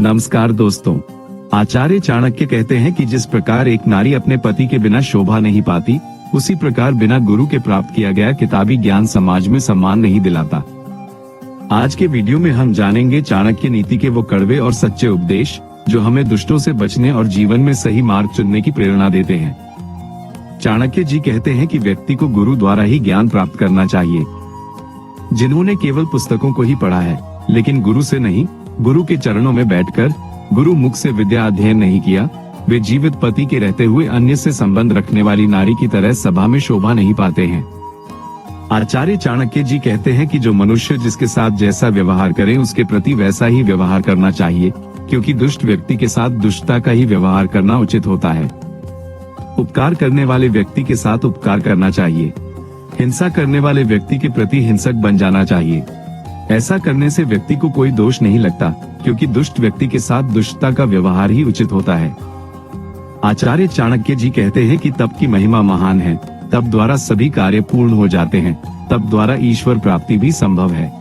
नमस्कार दोस्तों। आचार्य चाणक्य कहते हैं कि जिस प्रकार एक नारी अपने पति के बिना शोभा नहीं पाती, उसी प्रकार बिना गुरु के प्राप्त किया गया किताबी ज्ञान समाज में सम्मान नहीं दिलाता। आज के वीडियो में हम जानेंगे चाणक्य नीति के वो कड़वे और सच्चे उपदेश जो हमें दुष्टों से बचने और जीवन में सही मार्ग चुनने की प्रेरणा देते हैं। चाणक्य जी कहते हैं कि व्यक्ति को गुरु द्वारा ही ज्ञान प्राप्त करना चाहिए। जिन्होंने केवल पुस्तकों को ही पढ़ा है लेकिन गुरु से नहीं, गुरु के चरणों में बैठकर गुरु मुख से विद्या अध्ययन नहीं किया, वे जीवित पति के रहते हुए अन्य से संबंध रखने वाली नारी की तरह सभा में शोभा नहीं पाते हैं। आचार्य चाणक्य जी कहते हैं कि जो मनुष्य जिसके साथ जैसा व्यवहार करे उसके प्रति वैसा ही व्यवहार करना चाहिए, क्योंकि दुष्ट व्यक्ति के साथ दुष्टता का ही व्यवहार करना उचित होता है। उपकार करने वाले व्यक्ति के साथ उपकार करना चाहिए, हिंसा करने वाले व्यक्ति के प्रति हिंसक बन जाना चाहिए। ऐसा करने से व्यक्ति को कोई दोष नहीं लगता, क्योंकि दुष्ट व्यक्ति के साथ दुष्टता का व्यवहार ही उचित होता है। आचार्य चाणक्य जी कहते हैं कि तप की महिमा महान है, तप द्वारा सभी कार्य पूर्ण हो जाते हैं, तप द्वारा ईश्वर प्राप्ति भी संभव है।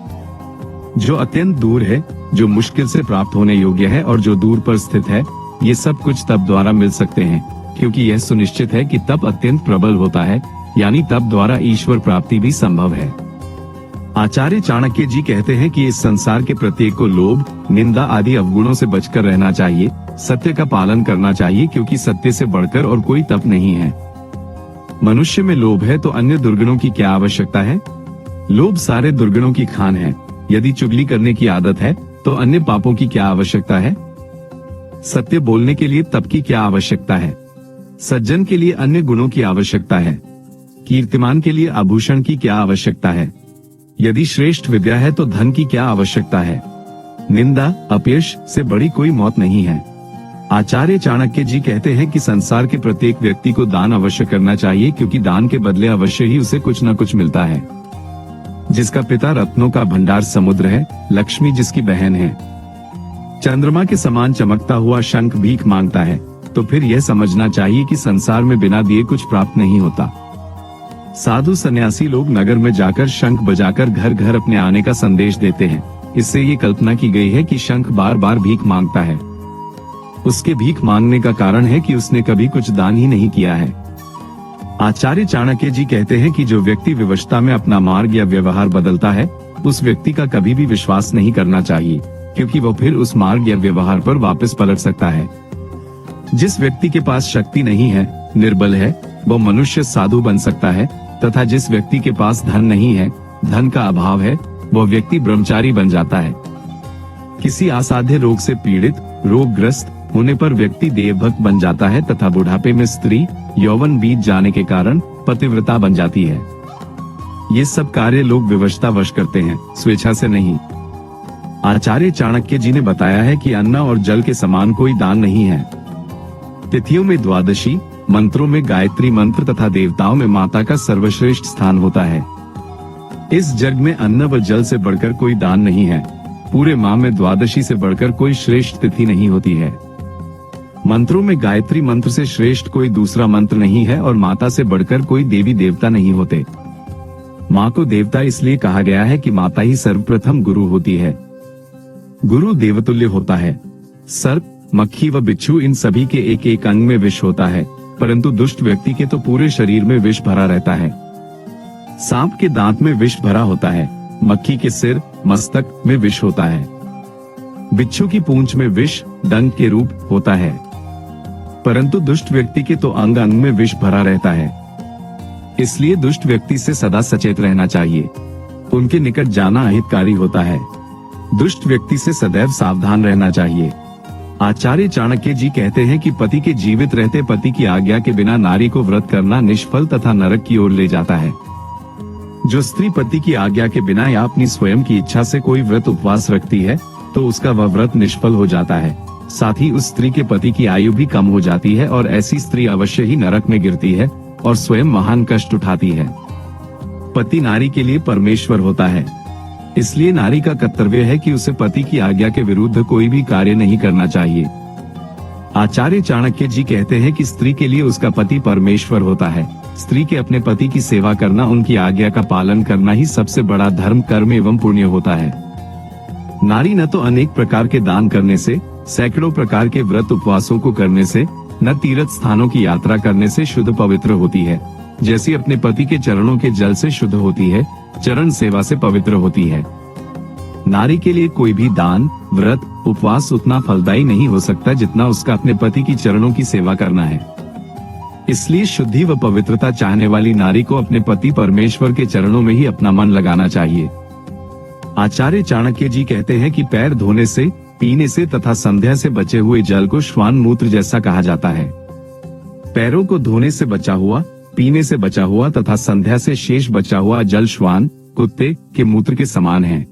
जो अत्यंत दूर है, जो मुश्किल से प्राप्त होने योग्य है और जो दूर पर स्थित है, ये सब कुछ तप द्वारा मिल सकते हैं, क्योंकि यह सुनिश्चित है कि तप अत्यंत प्रबल होता है, यानी तप द्वारा ईश्वर प्राप्ति भी संभव है। आचार्य चाणक्य जी कहते हैं कि इस संसार के प्रत्येक को लोभ, निंदा आदि अवगुणों से बचकर रहना चाहिए, सत्य का पालन करना चाहिए, क्योंकि सत्य से बढ़कर और कोई तप नहीं है। मनुष्य में लोभ है तो अन्य दुर्गुणों की क्या आवश्यकता है? लोभ सारे दुर्गुणों की खान है। यदि चुगली करने की आदत है तो अन्य पापों की क्या आवश्यकता है? सत्य बोलने के लिए तप की क्या आवश्यकता है? सज्जन के लिए अन्य गुणों की आवश्यकता है। कीर्तिमान के लिए आभूषण की क्या आवश्यकता है? यदि श्रेष्ठ विद्या है तो धन की क्या आवश्यकता है? निंदा, अपयश से बड़ी कोई मौत नहीं है। आचार्य चाणक्य जी कहते हैं कि संसार के प्रत्येक व्यक्ति को दान अवश्य करना चाहिए, क्योंकि दान के बदले अवश्य ही उसे कुछ न कुछ मिलता है। जिसका पिता रत्नों का भंडार समुद्र है, लक्ष्मी जिसकी बहन है। चंद्रमा के समान चमकता हुआ शंख भीख मांगता है, तो फिर यह समझना चाहिए कि संसार में बिना दिए कुछ प्राप्त नहीं होता। साधु सन्यासी लोग नगर में जाकर शंख बजाकर घर घर अपने आने का संदेश देते हैं। इससे ये कल्पना की गई है कि शंख बार बार भीख मांगता है। उसके भीख मांगने का कारण है कि उसने कभी कुछ दान ही नहीं किया है। आचार्य चाणक्य जी कहते हैं कि जो व्यक्ति विवशता में अपना मार्ग या व्यवहार बदलता है, उस व्यक्ति का कभी भी विश्वास नहीं करना चाहिए, क्योंकि वो फिर उस मार्ग या व्यवहार पर वापस पलट सकता है। जिस व्यक्ति के पास शक्ति नहीं है, निर्बल है, वो मनुष्य साधु बन सकता है, तथा जिस व्यक्ति के पास धन नहीं है, धन का अभाव है, वह व्यक्ति ब्रह्मचारी बन जाता है। किसी असाध्य रोग से पीड़ित, रोगग्रस्त होने पर व्यक्ति देवभक्त बन जाता है, तथा बुढ़ापे में स्त्री यौवन बीत जाने के कारण पतिव्रता बन जाती है। ये सब कार्य लोग विवशतावश करते हैं, स्वेच्छा से नहीं। आचार्य चाणक्य जी ने बताया है कि अन्न और जल के समान कोई दान नहीं है। तिथियों में द्वादशी, मंत्रों में गायत्री मंत्र तथा देवताओं में माता का सर्वश्रेष्ठ स्थान होता है। इस जग में अन्न व जल से बढ़कर कोई दान नहीं है। पूरे माह में द्वादशी से बढ़कर कोई श्रेष्ठ तिथि नहीं होती है। मंत्रों में गायत्री मंत्र से श्रेष्ठ कोई दूसरा मंत्र नहीं है और माता से बढ़कर कोई देवी देवता नहीं होते। माँ को देवता इसलिए कहा गया है कि माता ही सर्वप्रथम गुरु होती है। गुरु देवतुल्य होता है। सर्प, मक्खी व बिच्छू इन सभी के एक एक अंग में विष होता है, परंतु दुष्ट व्यक्ति के तो पूरे शरीर में विष भरा रहता है। सांप के दांत में विष भरा होता है, मक्खी के सिर, मस्तक में विष होता है, बिच्छू की पूंछ में विष डंक के रूप होता है, परंतु दुष्ट व्यक्ति के तो अंग अंग में विष भरा रहता है। इसलिए दुष्ट व्यक्ति से सदा सचेत रहना चाहिए। उनके निकट जाना अहितकारी होता है। दुष्ट व्यक्ति से सदैव सावधान रहना चाहिए। आचार्य चाणक्य जी कहते हैं कि पति के जीवित रहते पति की आज्ञा के बिना नारी को व्रत करना निष्फल तथा नरक की ओर ले जाता है। जो स्त्री पति की आज्ञा के बिना या अपनी स्वयं की इच्छा से कोई व्रत उपवास रखती है, तो उसका वह व्रत निष्फल हो जाता है। साथ ही उस स्त्री के पति की आयु भी कम हो जाती है और ऐसी स्त्री अवश्य ही नरक में गिरती है और स्वयं महान कष्ट उठाती है। पति नारी के लिए परमेश्वर होता है, इसलिए नारी का कर्तव्य है कि उसे पति की आज्ञा के विरुद्ध कोई भी कार्य नहीं करना चाहिए। आचार्य चाणक्य जी कहते हैं कि स्त्री के लिए उसका पति परमेश्वर होता है। स्त्री के अपने पति की सेवा करना, उनकी आज्ञा का पालन करना ही सबसे बड़ा धर्म, कर्म एवं पुण्य होता है। नारी न तो अनेक प्रकार के दान करने से, सैकड़ों प्रकार के व्रत उपवासों को करने से, न तीर्थ स्थानों की यात्रा करने से शुद्ध पवित्र होती है, जैसी अपने पति के चरणों के जल से शुद्ध होती है, चरण सेवा से पवित्र होती है। नारी के लिए कोई भी दान, व्रत, उपवास उतना फलदायी नहीं हो सकता जितना उसका अपने पति की चरणों की सेवा करना है। इसलिए शुद्धि व पवित्रता चाहने वाली नारी को अपने पति परमेश्वर के चरणों में ही अपना मन लगाना चाहिए। आचार्य चाणक्य जी कहते हैं कि पैर धोने से, पीने से तथा संध्या से बचे हुए जल को श्वान मूत्र जैसा कहा जाता है। पैरों को धोने से बचा हुआ, पीने से बचा हुआ तथा संध्या से शेष बचा हुआ जल श्वान, कुत्ते के मूत्र के समान है।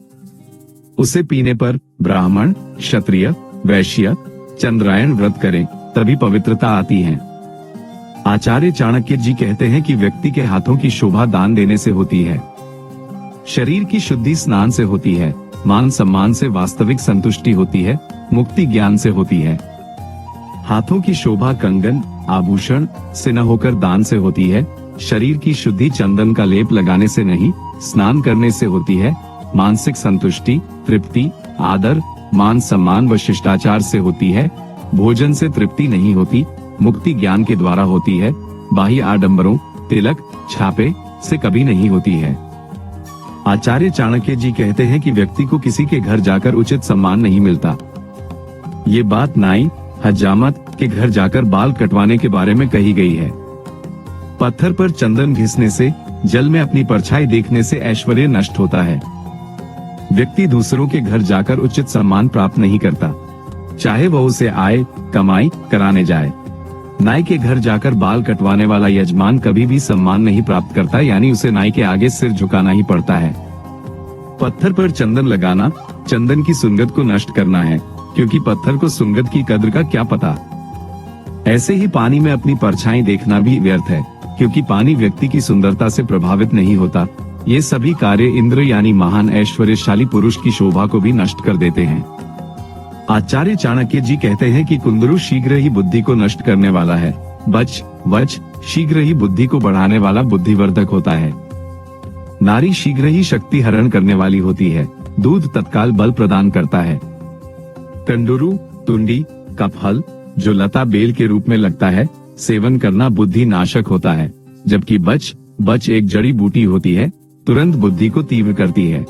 उसे पीने पर ब्राह्मण, क्षत्रिय, वैश्य, चंद्रायण व्रत करें, तभी पवित्रता आती है। आचार्य चाणक्य जी कहते हैं कि व्यक्ति के हाथों की शोभा दान देने से होती है, शरीर की शुद्धि स्नान से होती है, मान सम्मान से वास्तविक संतुष्टि होती है, मुक्ति ज्ञान से होती है। हाथों की शोभा कंगन, आभूषण से न होकर दान से होती है। शरीर की शुद्धि चंदन का लेप लगाने से नहीं, स्नान करने से होती है। मानसिक संतुष्टि, तृप्ति, आदर, मान सम्मान व शिष्टाचार से होती है। भोजन से तृप्ति नहीं होती, मुक्ति ज्ञान के द्वारा होती है। बाह्य आडंबरों, तिलक, छापे से कभी नहीं होती है। आचार्य चाणक्य जी कहते हैं कि व्यक्ति को किसी के घर जाकर उचित सम्मान नहीं मिलता। ये बात नाई, हजामत के घर जाकर बाल कटवाने के बारे में कही गई है। पत्थर पर चंदन घिसने से, जल में अपनी परछाई देखने से ऐश्वर्य नष्ट होता है। व्यक्ति दूसरों के घर जाकर उचित सम्मान प्राप्त नहीं करता, चाहे वह उसे आय, कमाई कराने जाए। नाई के घर जाकर बाल कटवाने वाला यजमान कभी भी सम्मान नहीं प्राप्त करता, यानी उसे नाई के आगे सिर झुकाना ही पड़ता है। पत्थर पर चंदन लगाना, चंदन की सुगंध को नष्ट करना है, क्योंकि पत्थर को सुगंध की कद्र का क्या पता। ऐसे ही पानी में अपनी परछाई देखना भी व्यर्थ है, क्योंकि पानी व्यक्ति की सुंदरता से प्रभावित नहीं होता। ये सभी कार्य इंद्र यानी महान ऐश्वर्यशाली पुरुष की शोभा को भी नष्ट कर देते हैं। आचार्य चाणक्य जी कहते हैं कि कुंदरू शीघ्र ही बुद्धि को नष्ट करने वाला है, वच शीघ्र ही बुद्धि को बढ़ाने वाला बुद्धिवर्धक होता है। नारी शीघ्र ही शक्ति हरण करने वाली होती है, दूध तत्काल बल प्रदान करता है। कंडुरू, तुंडी का फल जो लता बेल के रूप में लगता है, सेवन करना बुद्धि नाशक होता है, जबकि बच एक जड़ी बूटी होती है, तुरंत बुद्धि को तीव्र करती है।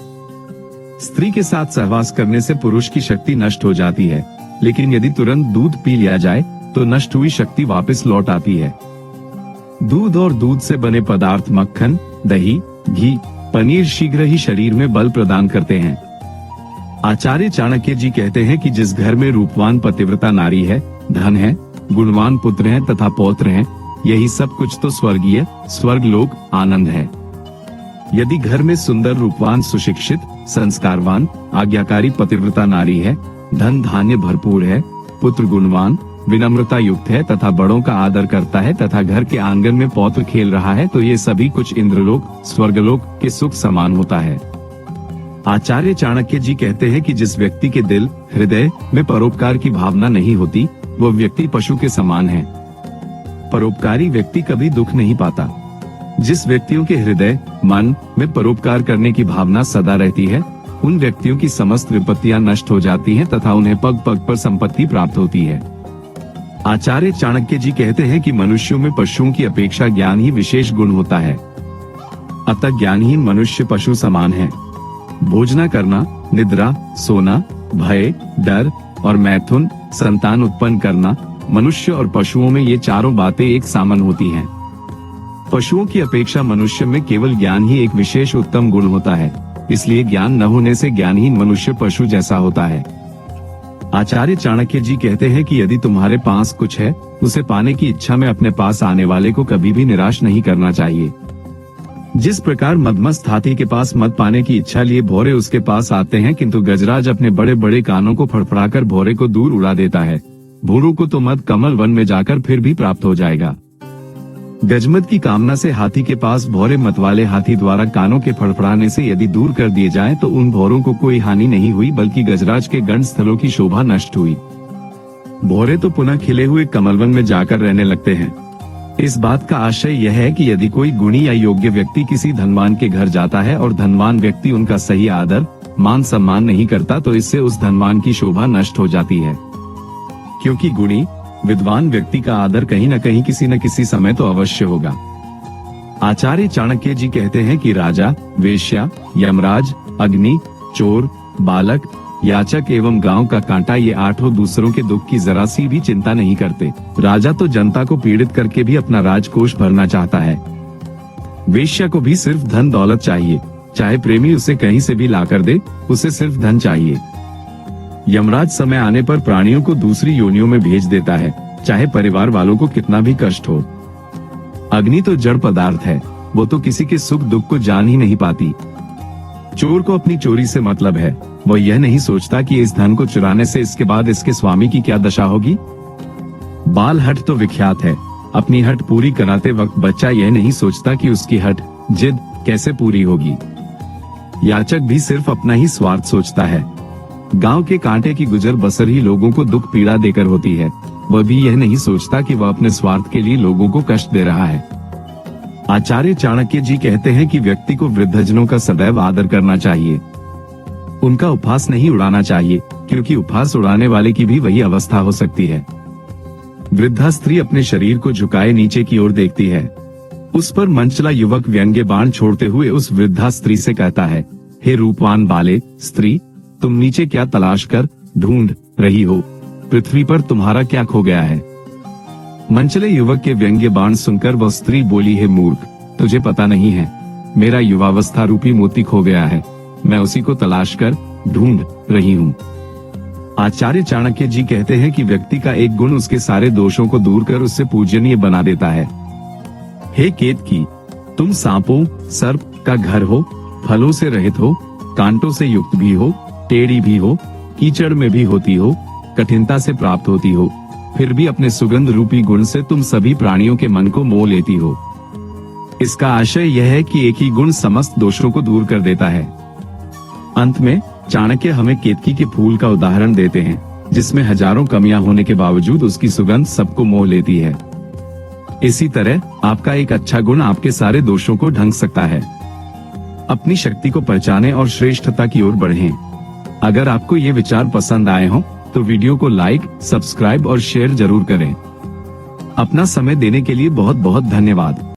स्त्री के साथ सहवास करने से पुरुष की शक्ति नष्ट हो जाती है, लेकिन यदि तुरंत दूध पी लिया जाए तो नष्ट हुई शक्ति वापस लौट आती है। दूध और दूध से बने पदार्थ मक्खन, दही, घी, पनीर शीघ्र ही शरीर में बल प्रदान करते हैं। आचार्य चाणक्य जी कहते हैं कि जिस घर में रूपवान पतिव्रता नारी है, धन है, गुणवान पुत्र हैं तथा पौत्र हैं, यही सब कुछ तो स्वर्गीय, स्वर्गलोक आनंद है। यदि घर में सुंदर, रूपवान, सुशिक्षित, संस्कारवान, आज्ञाकारी पतिव्रता नारी है, धन धान्य भरपूर है, पुत्र गुणवान, विनम्रता युक्त है तथा बड़ों का आदर करता है तथा घर के आंगन में पौत्र खेल रहा है, तो ये सभी कुछ इंद्रलोक, स्वर्गलोक के सुख समान होता है। आचार्य चाणक्य जी कहते हैं कि जिस व्यक्ति के दिल, हृदय में परोपकार की भावना नहीं होती, वो व्यक्ति पशु के समान है। परोपकारी व्यक्ति कभी दुख नहीं पाता। जिस व्यक्तियों के हृदय, मन में परोपकार करने की भावना सदा रहती है, उन व्यक्तियों की समस्त विपत्तियां नष्ट हो जाती हैं तथा उन्हें पग पग पर संपत्ति प्राप्त होती है। आचार्य चाणक्य जी कहते हैं कि मनुष्यों में पशुओं की अपेक्षा ज्ञान ही विशेष गुण होता है। अतः ज्ञानहीन मनुष्य पशु समान है। भोजना करना, निद्रा, सोना, भय, डर और मैथुन, संतान उत्पन्न करना, मनुष्य और पशुओं में ये चारों बातें एक समान होती हैं। पशुओं की अपेक्षा मनुष्य में केवल ज्ञान ही एक विशेष उत्तम गुण होता है, इसलिए ज्ञान न होने से ज्ञानहीन मनुष्य पशु जैसा होता है। आचार्य चाणक्य जी कहते हैं कि यदि तुम्हारे पास कुछ है, उसे पाने की इच्छा में अपने पास आने वाले को कभी भी निराश नहीं करना चाहिए। जिस प्रकार मदमस्त हाथी के पास मद पाने की इच्छा लिए भौरे उसके पास आते हैं, किंतु गजराज अपने बड़े बड़े कानों को फड़फड़ाकर भौरे को दूर उड़ा देता है, भूरू को तो मद कमल वन में जाकर फिर भी प्राप्त हो जाएगा। गजमद की कामना से हाथी के पास भौरे मत वाले हाथी द्वारा कानों के फड़फड़ाने से यदि दूर कर दिए जाएं, तो उन भौरों को कोई हानि नहीं हुई, बल्कि गजराज के गण स्थलों की शोभा नष्ट हुई। भौरे तो पुनः खिले हुए कमलवन में जाकर रहने लगते हैं। इस बात का आशय यह है कि यदि कोई गुणी या योग्य व्यक्ति किसी धनवान के घर जाता है और धनवान व्यक्ति उनका सही आदर, मान सम्मान नहीं करता, तो इससे उस धनवान की शोभा नष्ट हो जाती है। क्योंकि गुणी विद्वान व्यक्ति का आदर कहीं न किसी समय तो अवश्य होगा। आचार्य चाणक्य जी कहते हैं कि राजा, वेश्या, यमराज, अग्नि, चोर, बालक, याचक एवं गांव का कांटा ये आठों दूसरों के दुख की जरा सी भी चिंता नहीं करते। राजा तो जनता को पीड़ित करके भी अपना राजकोष भरना चाहता है। वेश्या को भी सिर्फ धन दौलत चाहिए, चाहे प्रेमी उसे कहीं से भी ला कर दे, उसे सिर्फ धन चाहिए। यमराज समय आने पर प्राणियों को दूसरी योनियों में भेज देता है, चाहे परिवार वालों को कितना भी कष्ट हो। अग्नि तो जड़ पदार्थ है, वो तो किसी के सुख दुख को जान ही नहीं पाती। चोर को अपनी चोरी से मतलब है, वो यह नहीं सोचता कि इस धन को चुराने से इसके बाद इसके स्वामी की क्या दशा होगी। बाल हट तो विख्यात है, अपनी हट पूरी कराते वक्त बच्चा यह नहीं सोचता कि उसकी हट जिद कैसे पूरी होगी। याचक भी सिर्फ अपना ही स्वार्थ सोचता है। गांव के कांटे की गुजर बसर ही लोगों को दुख पीड़ा देकर होती है, वह भी यह नहीं सोचता कि वह अपने स्वार्थ के लिए लोगों को कष्ट दे रहा है। आचार्य चाणक्य जी कहते हैं कि व्यक्ति को वृद्धजनों का सदैव आदर करना चाहिए, उनका उपहास नहीं उड़ाना चाहिए, क्योंकि उपहास उड़ाने वाले की भी वही अवस्था हो सकती है। वृद्धा स्त्री अपने शरीर को झुकाए नीचे की ओर देखती है। उस पर मंचला युवक व्यंग्य बाण छोड़ते हुए उस वृद्धा स्त्री से कहता है, हे रूपवान बाले स्त्री, तुम नीचे क्या तलाश कर ढूंढ रही हो? पृथ्वी पर तुम्हारा क्या खो गया है? मंचले युवक के व्यंग्य बाण सुनकर वह स्त्री बोली, हे मूर्ख, तुझे पता नहीं है, मेरा युवावस्था रूपी मोती खो गया है, मैं उसी को तलाश कर ढूंढ रही हूँ। आचार्य चाणक्य जी कहते हैं कि व्यक्ति का एक गुण उसके सारे दोषों को दूर कर उससे पूजनीय बना देता है। हे केतकी, तुम सांपों सर्प का घर हो, फलों से रहित हो, कांटों से युक्त भी हो, टेढ़ी भी हो, कीचड़ में भी होती हो, कठिनता से प्राप्त होती हो, फिर भी अपने सुगंध रूपी गुण से तुम सभी प्राणियों के मन को मोह लेती हो। इसका आशय यह है कि एक ही गुण समस्त दोषों को दूर कर देता है। अंत में चाणक्य हमें केतकी के फूल का उदाहरण देते हैं, जिसमें हजारों कमियां होने के बावजूद उसकी सुगंध सबको मोह लेती है। इसी तरह आपका एक अच्छा गुण आपके सारे दोषों को ढंक सकता है। अपनी शक्ति को पहचानें और श्रेष्ठता की ओर बढ़ें। अगर आपको ये विचार पसंद आए हों तो वीडियो को लाइक, सब्सक्राइब और शेयर जरूर करें। अपना समय देने के लिए बहुत बहुत धन्यवाद।